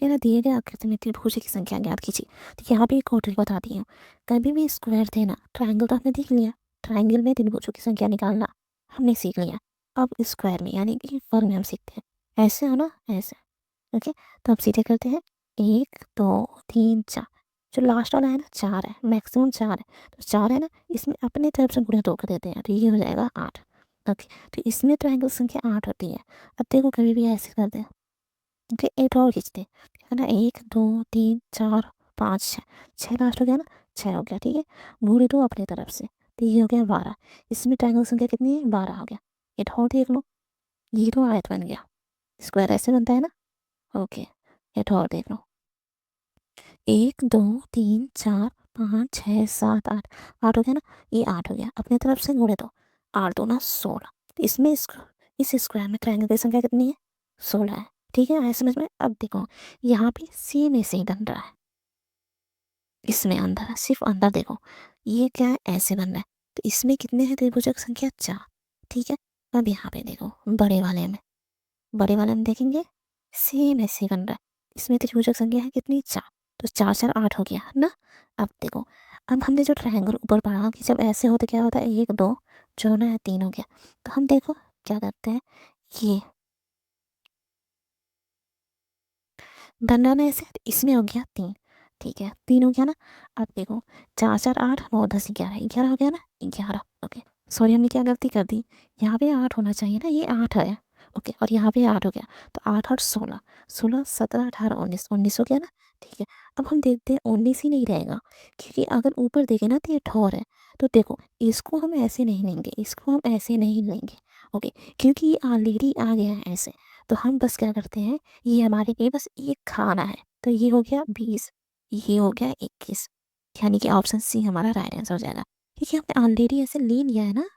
ये ना दिए गए आकृति में त्रिभुज की संख्या ज्ञात कीजिए। तो यहाँ पे एक और ट्रिक बताती हूँ। कभी भी स्क्वायर थे ना, ट्रायंगल तो आपने देख लिया, ट्रायंगल में त्रिभुजों की संख्या निकालना हमने सीख लिया। अब स्क्वायर में यानी कि वर्ग में हम सीखते हैं, ऐसे हो ना, ऐसे। ओके, तो अब सीधे करते हैं। 1 2 3 4, जो लास्ट वाला है ना 4 है, मैक्सिमम 4 है, तो 4 है ना, इसमें अपने तरफ से गुणा 2 कर देते हैं, तो ये हो जाएगा 8। ओके, तो इसमें ट्रायंगल संख्या 8 होती है। अब देखो कभी भी ऐसे करते हैं। ओके, 8 और खींचते हैं, है ना, 1 2 3 4 5 6, 6 लास्ट हो गया ना, 6 हो गया, ठीक है। गुणे 2 अपने तरफ से, तो ये हो गया 12। इसमें ट्रायंगल संख्या कितनी है, 12 हो गया। एक और देख लो, ये तो आयत बन गया। स्क्वायर ऐसे बनता है ना। ओके, एक और देख लो, 1 2 3 4 5 6 7 8, 8 हो गया ना, ये 8 हो गया, अपने तरफ से गुणे दो, 8 2 ना 16। तो इसमें इस स्क्वायर में ट्रायंगल की संख्या कितनी है, 16 है। ठीक है, आया समझ में। अब देखो यहाँ पे सेम ऐसे ही बन रहा है, इसमें अंदर सिर्फ अंदर देखो, ये क्या है, ऐसे बन रहा है। तो इसमें कितने हैं त्रिभुजक संख्या, 4। ठीक है, अब यहाँ पे देखो बड़े वाले में देखेंगे, सेम ऐसे ही बन रहा है। इसमें त्रिभुजक संख्या है कितनी, 4। तो 4 4 8 हो गया ना। अब देखो, अब हमने जो ट्रायंगल ऊपर पढ़ा कि जब ऐसे हो तो क्या होता है, 1 2 जो ना है 3 हो गया। तो हम देखो क्या करते हैं, ये बन रहा ना ऐसे, तो इसमें हो गया 3। ठीक है, 3 हो गया ना। अब देखो 4 4 8 9 10 11, 11 हो गया ना, 11। ओके, सॉरी हमने क्या गलती कर दी, यहाँ पे 8 होना चाहिए ना, ये 8 है। ओके, और यहाँ पे 8 हो गया, तो 8 और 16, 16 17 18 19, 19 हो गया ना। ठीक है, अब हम देखते हैं 19 ही नहीं रहेगा, क्योंकि अगर ऊपर देखें ना तो ये ठोर है। तो देखो इसको हम ऐसे नहीं लेंगे, इसको हम ऐसे नहीं लेंगे। ओके, क्योंकि ये ऑलरेडी आ गया है ऐसे। तो हम बस क्या करते हैं, ये हमारे लिए बस एक खाना है, तो ये हो गया 20, ये हो गया 21, यानी कि ऑप्शन सी हमारा राइट आंसर हो जाएगा। क्योंकि हमने ऑलरेडी ऐसे ले लिया है ना,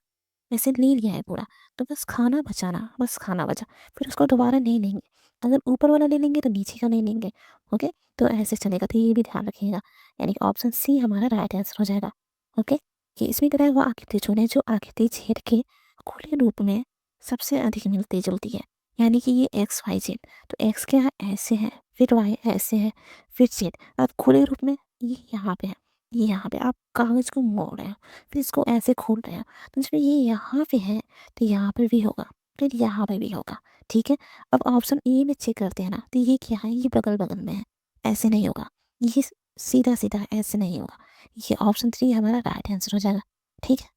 ऐसे ले लिया है पूरा, तो बस खाना बचाना, बस खाना बचा, फिर उसको दोबारा नहीं लेंगे। अगर ऊपर वाला ले लेंगे तो नीचे का नहीं लेंगे। ओके, तो ऐसे चलेगा, तो ये भी ध्यान रखिएगा, यानी कि ऑप्शन सी हमारा राइट आंसर हो जाएगा। ओके, कि इसमें क्या है, वो आकृति चुने जो आकृति छेद के खुले रूप में सबसे अधिक मिलती जुलती है, यानी कि ये एक्स वाई जेड। तो एक्स क्या है, ऐसे है, फिर वाई ऐसे है, फिर जेड। अब खुले रूप में ये यहाँ पे है, ये यहाँ पे आप कागज को मोड़ रहे हो, फिर इसको ऐसे खोल रहे हो, तो जब ये यहाँ पे है तो यहाँ पर भी होगा, फिर यहाँ पे भी होगा। ठीक है, अब ऑप्शन ए में चेक करते हैं ना, तो ये क्या है, ये बगल बगल में है, ऐसे नहीं होगा, ये सीधा सीधा ऐसे नहीं होगा। ये ऑप्शन 3 हमारा राइट आंसर हो जाएगा। ठीक है,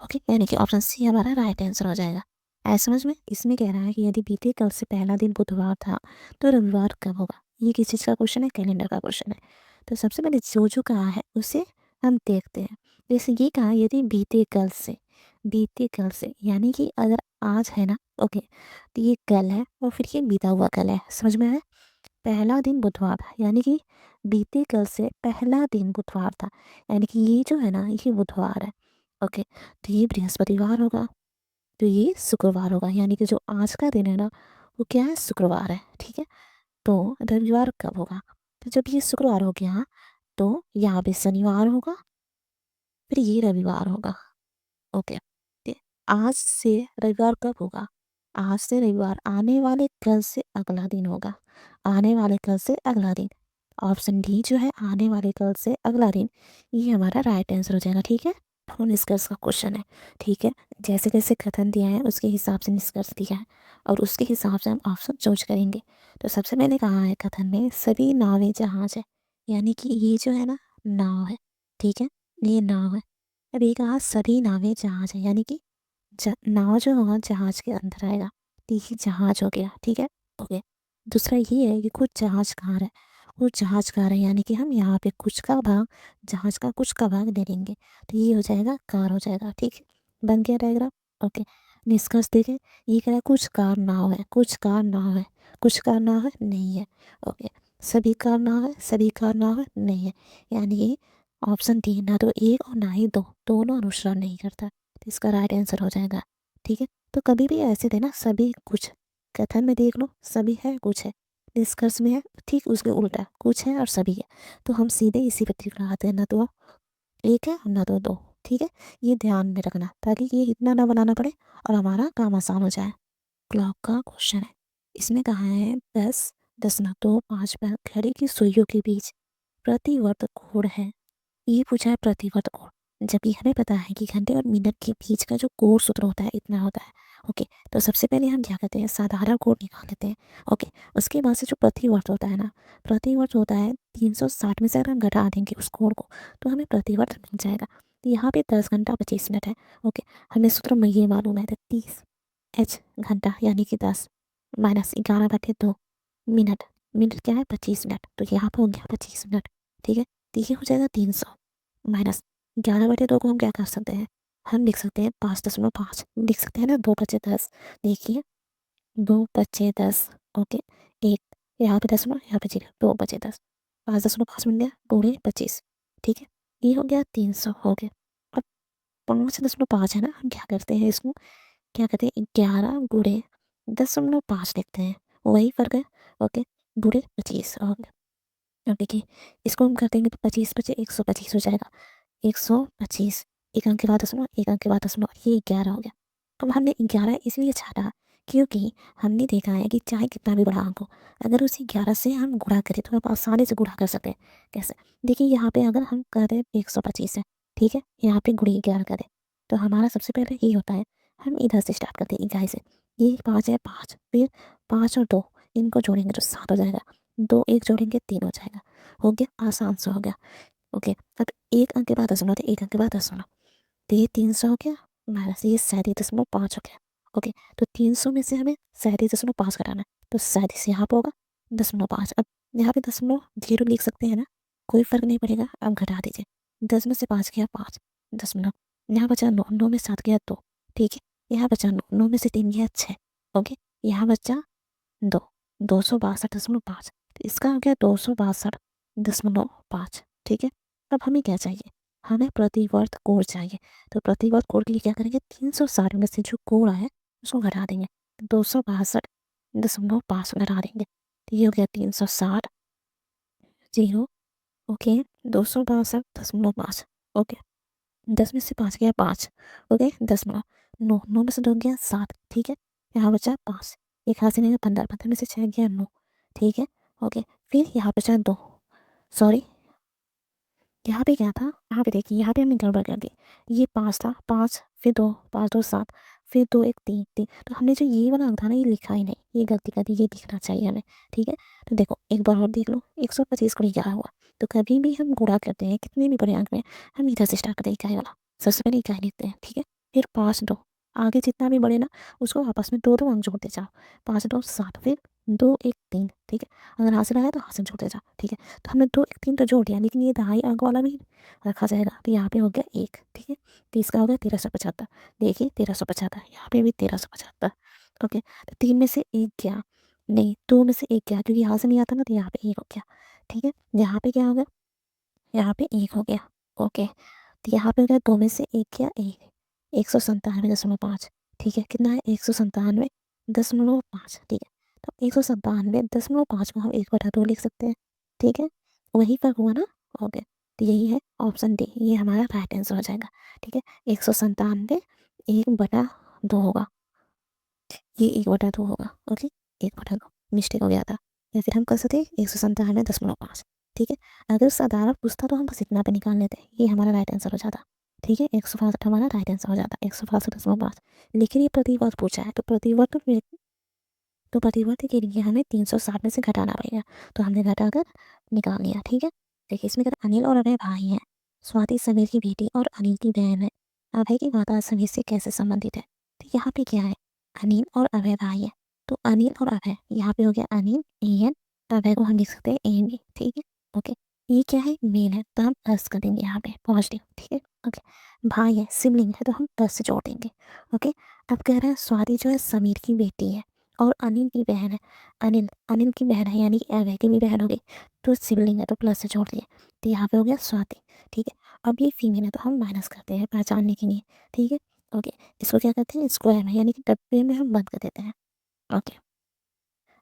ओके, यानी कि ऑप्शन सी हमारा राइट आंसर हो जाएगा। ऐसा समझ में। इसमें कह रहा है कि यदि बीते कल से पहला दिन बुधवार था तो रविवार कब होगा। ये किस चीज़ का क्वेश्चन है, कैलेंडर का क्वेश्चन है। तो सबसे पहले जो जो कहा है उसे हम देखते हैं। जैसे ये कहा, यदि बीते कल से यानी कि अगर आज है ना, ओके, तो ये कल है और फिर ये बीता हुआ कल है। समझ में आया। पहला दिन बुधवार था, यानी कि बीते कल से पहला दिन बुधवार था, यानी कि ये जो है ना, ये बुधवार है। ओके, तो ये बृहस्पतिवार होगा, तो ये शुक्रवार होगा, यानी कि जो आज का दिन है ना, वो क्या है, शुक्रवार है। ठीक है, तो रविवार कब होगा, तो जब ये शुक्रवार हो गया तो यहाँ पे शनिवार होगा, फिर ये रविवार होगा। ओके, ते- आज से रविवार कब होगा, आज से रविवार आने वाले कल से अगला दिन होगा, आने वाले कल से अगला दिन। ऑप्शन डी जो है, आने वाले कल से अगला दिन, ये हमारा राइट आंसर हो जाएगा। ठीक है, तो निष्कर्ष का क्वेश्चन है। ठीक है, जैसे जैसे कथन दिया है उसके हिसाब से निष्कर्ष दिया है, और उसके हिसाब से हम ऑप्शन चूज करेंगे। तो सबसे पहले कहा है कथन में, सभी नावें जहाज है, यानी कि ये जो है ना, नाव है। ठीक है, ये नाव है। अब ये कहा सभी नावें जहाज है, यानी कि नाव जो होगा जहाज के अंदर आएगा, तो ये जहाज हो गया। ठीक है, ओके। दूसरा ये है कि कुछ जहाज कार है, कुछ जहाज कार है, यानी कि हम यहाँ पे कुछ का भाग, जहाज का कुछ का भाग ले लेंगे, तो ये हो जाएगा कार हो जाएगा। ठीक है, बन गया डायग्राम। ओके, निष्कर्ष देखें, ये कह रहा है कुछ कार नाव है, कुछ कार नाव है, कुछ कार नाव है, नहीं है। ओके, सभी कार नाव है, सभी कार नाव है, नहीं है, यानी ऑप्शन डी ना तो एक और ना ही दो, दोनों अनुसरण नहीं करता, तो इसका राइट आंसर हो जाएगा। ठीक है, तो कभी भी ऐसे देना, सभी कुछ, कथन में देख लो सभी है कुछ है, निष्कर्ष में है ठीक उसके उल्टा कुछ है और सभी है, तो हम सीधे इसी पर टिक लगाते हैं, ना तो एक है और ना तो दो। ठीक है, ये ध्यान में रखना ताकि ये इतना ना बनाना पड़े और हमारा काम आसान हो जाए। क्लॉक का क्वेश्चन है, इसमें कहा है 10 10.25 पर घड़ी की सुइयों के बीच प्रतिवर्त कोण है। ये पूछा है प्रतिवर्त कोण, जबकि हमें पता है कि घंटे और मिनट के बीच का जो कोण सूत्र होता है इतना होता है। ओके, तो सबसे पहले हम क्या करते हैं, साधारण कोण निकाल लेते हैं। ओके, उसके बाद से जो प्रतिवर्त होता है ना, प्रतिवर्त होता है 360 में से अगर हम घटा देंगे उस कोण को तो हमें प्रतिवर्त मिल जाएगा। तो यहाँ पे 10 घंटा 25 मिनट है। ओके, हमें सूत्र में ये मालूम है, तो 30 घंटा यानी कि 10 माइनस 11/2 मिनट, मिनट क्या है 25 मिनट, तो यहाँ पर हो गया 25 मिनट। ठीक है, तो ये हो जाएगा 300 माइनस 11/2 को हम क्या कर सकते हैं, हम लिख सकते हैं 5.5 लिख सकते हैं ना, 2/10। देखिए 2/10। ओके, एक यहाँ पे दशमलव, यहाँ पे जीरो, 2/10, 5.5 मिल गया, पूरे 25। ठीक है, ये हो गया 300 हो गया। अब 5.5 है ना, हम क्या करते हैं, इसको क्या कहते हैं, 11 × 10.5 लिखते हैं, वही फर्क है। ओके, पूरे 25 हो गया। अब देखिए इसको हम कर देंगे तो 25 बचे 125 हो जाएगा, 125। एक अंक के बाद दशमलव, एक अंक के बाद दशमलव, ये 11 हो गया। अब हमने 11 इसलिए छाटा क्योंकि हमने देखा है कि चाहे कितना भी बड़ा अंक हो, अगर उसी 11 से हम गुणा करें तो आप आसानी से गुणा कर सकते हैं। कैसे, देखिए यहाँ पे अगर हम करें 125 है, ठीक है, यहाँ पे गुणे 11 करें तो हमारा सबसे पहले ये होता है, हम इधर से स्टार्ट करते हैं, इकाई से। ये 5 है, 5, फिर 5 और 2 इनको जोड़ेंगे तो 7 हो जाएगा, 2 1 जोड़ेंगे 3 हो जाएगा। हो गया, आसान से हो गया। ओके, अब एक अंक के बाद दशमलव थे, एक अंक के बाद दशमलव, तो ये 300 हो गया माइनस ये 37.5 हो गया। ओके, तो 300 में से हमें 37.5 घटाना है, तो 37 यहाँ पर होगा 0.5। अब यहाँ पे दशमलव जीरो लिख सकते हैं ना, कोई फर्क नहीं पड़ेगा, अब घटा दीजिए। 10 में से 5 गया 5 दशमलव, यहाँ बचा 9, 9 में 7 गया 2। ठीक है, यहाँ बचा 9, 9 में से 3 गया 6। ओके, यहाँ बचा 2, 262.5, तो इसका हो गया 262.5। ठीक है, अब हमें क्या चाहिए, हमें प्रतिवर्त कोण चाहिए। तो प्रतिवर्त कोण के लिए क्या करेंगे, 360 में से जो कोण है उसको घटा देंगे, 262.5 घटा देंगे, तो ये हो गया 360 जीरो। ओके, 262.5। ओके, 10 में से 5 गया 5। ओके, 10 9, 9 में से 2 गया 7। ठीक है, यहाँ बचा 5, एक हाथ से नहीं 15, 15 में से 6 गया 9। ठीक है, ओके, फिर यहाँ बचा 2, सॉरी यहाँ पे क्या था, यहाँ पे देखिए, यहाँ पे हमने गड़बड़ कर दी। ये 5 था, 5 फिर 2, 5 2 7, फिर 2 1 3 3, तो हमने जो ये वाला अंक था ना ये लिखा ही नहीं, ये गलती कर दी, ये लिखना चाहिए हमें। ठीक है, तो देखो एक बार और देख लो, 125 को क्या हुआ। तो कभी भी हम गुणा करते हैं कितने भी बड़े अंक में, हम इधर से स्टार्ट करते हैं इकाई वाला, सबसे पहले इकाई लिखते हैं। ठीक है, फिर 5 2, आगे जितना भी बढ़े ना उसको आपस में 2 2 अंक जोड़ते जाओ, 5 2 7, फिर 2 1 3। ठीक है, अगर हाथ से लगाए तो हाथ से जोड़ते जाओ। ठीक है, तो हमने 2 1 3 तो जोड़ दिया, लेकिन ये दहाई अंक वाला भी रखा जाएगा, तो यहाँ पे हो गया 1। ठीक है, तो इसका हो गया 1375। देखिए 1375, यहाँ पे भी 1375। ओके, तो 3 में से 1 गया, नहीं 2 में से 1 गया, क्योंकि यहाँ से नहीं आता ना, तो यहाँ पे 1 हो गया। ठीक है, यहाँ पे क्या हो गया, यहाँ पे 1 हो गया। ओके, तो यहाँ पे हो गया 2 में से 1 गया 1, 197.5। ठीक है, कितना है 197.5। ठीक है, तो 197.5 को हम 1/2 लिख सकते हैं। ठीक है, वही पर हुआ ना। ओके, तो यही है ऑप्शन डी, ये हमारा राइट आंसर हो जाएगा। ठीक है, 197 1/2 होगा, ये 1/2 होगा। ओके, 1/2 मिस्टेक हो गया था, या फिर हम कर सकते 197.5। ठीक है, अगर साधारण पूछता तो हम बस इतना पे निकाल लेते, ये हमारा राइट आंसर हो जाता। ठीक है, 162 हमारा राइट आंसर हो जाता, 162.5। लेकिन ये प्रतिवर्त पूछा है, तो प्रतिवर्त के लिए हमें 360 में से घटाना पड़ेगा, तो हमने घटाकर निकाल लिया। ठीक है, देखिए इसमें अगर अनिल और अभय भाई हैं, स्वाति समीर की बेटी और अनिल की बहन है, अभय की माता समीर से कैसे संबंधित है। तो यहाँ पे क्या है, अनिल और अभय भाई है, तो अनिल और अभय, यहाँ पे हो गया अनिल एन, अभय को हम लिख सकते हैं एन बी। ठीक है, ओके, ये क्या है मेल है, तो हम प्लस कर देंगे यहाँ पे पॉजिटिव। ठीक है, ओके, भाई है सिबलिंग है, तो हम प्लस से जोड़ देंगे। ओके, अब कह रहे हैं स्वाति जो है समीर की बेटी है और अनिल की बहन है, अनिल अनिल की बहन है, यानी कि अभय की भी बहन हो गई, तो सिबलिंग है तो प्लस से जोड़ दिए, तो यहाँ पे हो गया स्वाति। ठीक है, अब ये फीमेल है तो हम माइनस करते हैं पहचानने के लिए। ठीक है, ओके, इसको क्या करते हैं स्क्वायर में, यानी कि डब्बे में हम बंद कर देते हैं। ओके,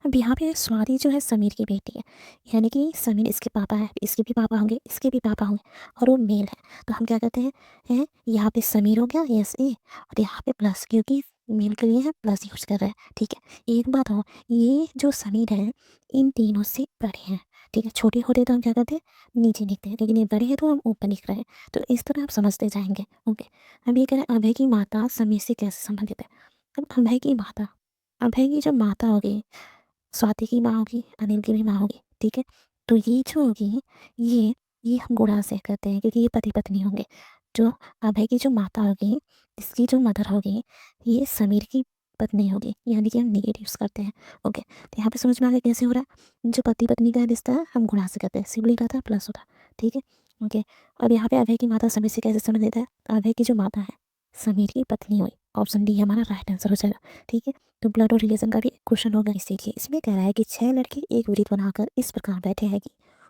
अब यहाँ पे स्वाति जो है समीर की बेटी है, यानी कि समीर इसके पापा है, इसके भी पापा होंगे, इसके भी पापा होंगे, और वो मेल है, तो हम क्या करते हैं, यहाँ पे समीर हो गया यस ए, और यहाँ पे प्लस, क्योंकि मेल के लिए हम प्लस यूज कर रहे हैं, ठीक है। एक बात और, ये जो समीर है इन तीनों से बड़े हैं, ठीक है। छोटे होते तो हम क्या करते हैं, नीचे लिखते हैं, लेकिन ये बड़े हैं तो हम ऊपर लिख रहे हैं। तो इस तरह आप समझते जाएंगे, ओके। अब ये कह रहे हैं अभय की माता समीर से कैसे संबंधित है। अब अभय की माता, अभय की जो माता होगी, स्वाति की माँ होगी, अनिल की भी माँ होगी, ठीक है। तो ये जो होगी, ये ये हम गुणा से करते हैं क्योंकि ये पति पत्नी होंगे। जो अभय की जो माता होगी, इसकी जो मदर होगी, ये समीर की पत्नी होगी, यानी कि हम नेगेटिव्स करते हैं, ओके। तो यहाँ पे समझ में आ गया कैसे हो रहा है। जो पति पत्नी का रिश्ता है हम गुणा से करते हैं, सिबलिंग रहता है प्लस होता है, ठीक है, ओके। अब यहाँ पे अभय की माता समीर से कैसे संबंधित है, तो अभय की जो माता है समीर की पत्नी हुई, ऑप्शन डी हमारा राइट आंसर हो जाएगा, ठीक है। तो ब्लड और रिलेशन का भी क्वेश्चन होगा। इस देखिए, इसमें कह रहा है कि 6 लड़के एक वृत्त बनाकर इस प्रकार बैठे हैं कि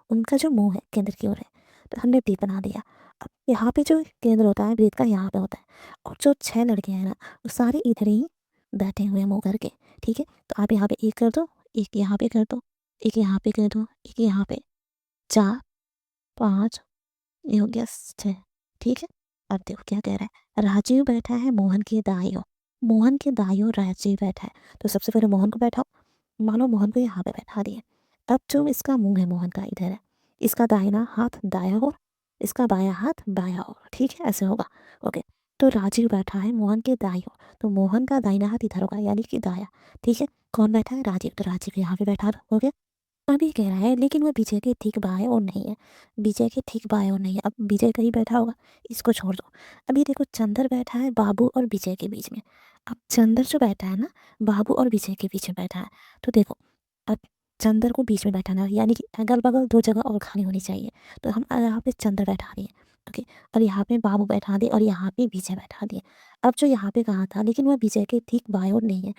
उनका जो मुंह है केंद्र की ओर है। तो हमने वृत्त बना दिया। अब यहाँ पे जो केंद्र होता है वृत्त का यहाँ पे होता है, और जो 6 लड़के हैं ना वो सारे इधर ही बैठे हुए हैं मुँह करके, ठीक है। तो आप यहाँ पे एक कर दो, एक यहाँ पे कर दो, एक यहाँ पे कर दो, एक यहाँ पे, 4 5, ये हो गया 6, ठीक है। अब देखो क्या कह रहा है, राजीव बैठा है मोहन के दाईं ओर, मोहन के दाईं ओर राजीव बैठा है। तो सबसे पहले मोहन को बैठाओ, मानो मोहन को यहाँ पे बैठा दिए। अब जो इसका मुंह है मोहन का इधर है, इसका दाहिना हाथ दाया ओर, इसका बायां हाथ बाया ओर, ठीक है, ऐसे होगा, ओके। तो राजीव बैठा है मोहन के दाईं ओर, तो मोहन का दाहिना हाथ इधर होगा यानी कि दाया, ठीक है। कौन बैठा है, राजीव, तो राजीव यहाँ पे बैठा दो, हो गया। अभी कह रहा है लेकिन वो विजय के ठीक बाएं ओर नहीं है, विजय के ठीक बाएं ओर नहीं है। अब विजय कहीं बैठा होगा, इसको छोड़ दो। अभी देखो चंदर बैठा है बाबू और विजय के बीच में। अब चंदर जो बैठा है ना, बाबू और विजय के बीच में बैठा है। तो देखो अब चंदर को बीच में बैठाना है, यानी कि अगल बगल 2 जगह और खाली होनी चाहिए। तो हम यहाँ पे चंदर बैठा दिए, ओके। और यहाँ पे बाबू बैठा दिए और यहाँ पे विजय बैठा दिए। अब जो यहाँ पे कहा था, लेकिन वह विजय के ठीक बाएं ओर नहीं है।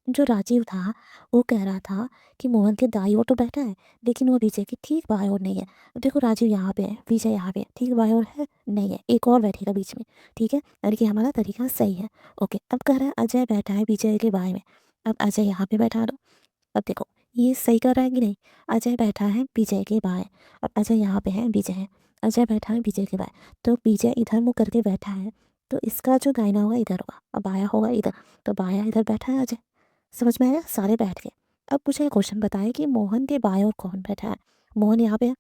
जो राजीव था वो कह रहा था कि मोहन के दाईं ओर तो बैठा है, लेकिन वो विजय की ठीक बाएं ओर नहीं है। अब देखो राजीव यहाँ पे है, विजय यहाँ पे है, ठीक बाएं ओर है नहीं है, एक और बैठेगा बीच में, ठीक है। यानी कि हमारा तरीका सही है, ओके। अब कह रहा है अजय बैठा है विजय के बाएं में। अब अजय यहाँ पे बैठा दो। अब देखो ये सही कर रहा है कि नहीं, अजय बैठा है विजय के बाएं। अब अजय यहाँ पे है, विजय है, अजय बैठा है विजय के बाएं। तो विजय इधर मुँह करके बैठा है, तो इसका जो दाहिना होगा इधर होगा, अब बाया होगा इधर, तो बाया इधर बैठा है अजय। समझ में आया, सारे बैठ गए। अब मुझे क्वेश्चन बताए कि मोहन के बाएं ओर कौन बैठा है। मोहन यहाँ पे है,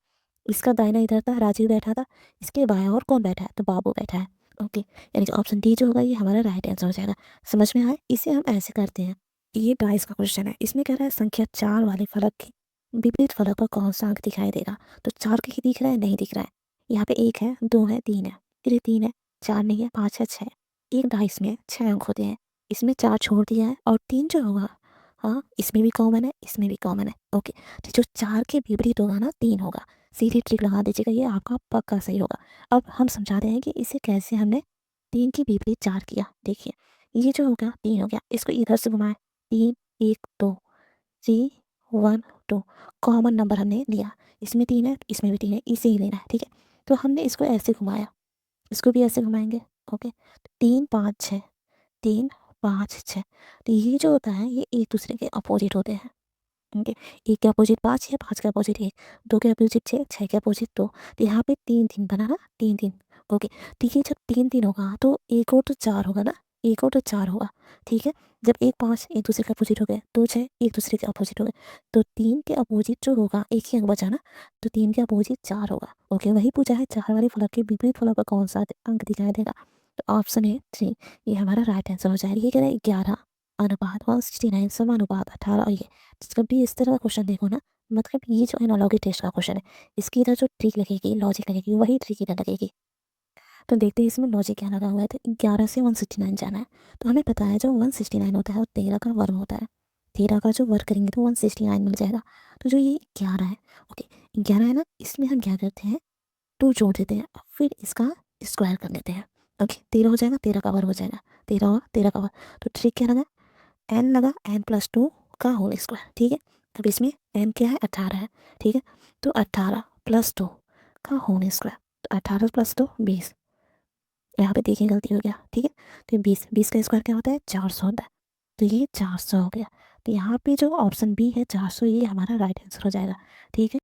इसका दाहिना इधर था, राजीव बैठा था, इसके बाएं ओर कौन बैठा है, तो बाबू बैठा है, ओके। यानी कि ऑप्शन डी जो होगा ये हमारा राइट आंसर हो जाएगा। समझ में आए, इसे हम ऐसे करते हैं। ये 22 का क्वेश्चन है, इसमें कह रहा है संख्या 4 वाले फलक के विपरीत फलक पर कौन सा अंक दिखाई देगा। तो 4 कहीं दिख रहा है, नहीं दिख रहा है। यहाँ पे 1 है, 2 है, 3 है, फिर ये 3 है, 4 नहीं है, 5 है, 6। एक 22 में 6 अंक होते हैं, इसमें 4 छोड़ दिया है और 3 जो होगा, हाँ इसमें भी कॉमन है, इसमें भी कॉमन है, ओके। तो जो 4 के विपरीत होगा ना 3 होगा, सीधी ट्रिक लगा दीजिएगा, ये आपका पक्का सही होगा। अब हम समझाते हैं कि इसे कैसे हमने 3 के विपरीत 4 किया। देखिए ये जो हो गया 3 हो गया, इसको इधर से घुमाएं, 3 1 2, 3 1 2, कॉमन नंबर हमने लिया, इसमें 3 है, इसमें भी 3 है, इसे ही लेना है, ठीक है। तो हमने इसको ऐसे घुमाया, इसको भी ऐसे घुमाएंगे, ओके। 3 5 6, 3 5 6, तो ये जो होता है ये एक दूसरे के अपोजिट होते हैं, ओके। 1 के अपोजिट 5 है, 5 के अपोजिट 1, 2 के अपोजिट 6, 6 के अपोजिट 2। तो यहाँ पे 3 3 बना ना, 3 3, ओके। तो ये जब 3 3 होगा तो एक और तो 4 होगा ना, एक और तो 4 होगा, ठीक है। जब 1 5 एक दूसरे के अपोजिट हो गए, 2 6 एक दूसरे के अपोजिट हो गए, तो 3 के अपोजिट जो होगा एक ही अंक बचा ना, तो 3 के अपोजिट 4 होगा, ओके। वही पूछा है 4 वाले फलक के विपरीत फलक पर कौन सा अंक दिखाई देगा। तो ऑप्शन है 3, ये हमारा राइट आंसर हो जाएगा। ये कह रहा है 11 अनुपात 169 समानुपात 18, और ये जब भी इस तरह का क्वेश्चन देखो ना, मतलब ये जो एनालॉजी टेस्ट का क्वेश्चन है, इसकी इधर जो ट्रिक लगेगी, लॉजिक लगेगी, वही ट्रिक इधर लगेगी। तो देखते हैं इसमें लॉजिक क्या लगा हुआ है। तो 11 से 169 जाना है, तो हमें पता है जो 169 होता है वो 13 का वर्ग होता है, 13 का जो वर्ग करेंगे तो 169 मिल जाएगा। तो जो ये 11 है, ओके, 11 है ना, इसमें हम क्या करते हैं, 2 जोड़ देते हैं और फिर इसका स्क्वायर कर लेते हैं, ओके। 13 हो जाएगा, 13 का वर्ग हो जाएगा, 13 हुआ 13 का वर्ग। तो ट्रिक क्या लगा, एन लगा, एन प्लस 2 का होल स्क्वायर, ठीक है। अब इसमें एन क्या है, 18 है, ठीक है। तो 18 प्लस 2 का होल स्क्वायर, तो 18 प्लस 2 20, यहाँ पे देखिए गलती हो गया, ठीक है। तो 20 20 का स्क्वायर क्या होता है, 400 होता है, तो ये 400 हो गया। तो यहाँ पे जो ऑप्शन बी है 400, ये हमारा राइट आंसर हो जाएगा, ठीक है।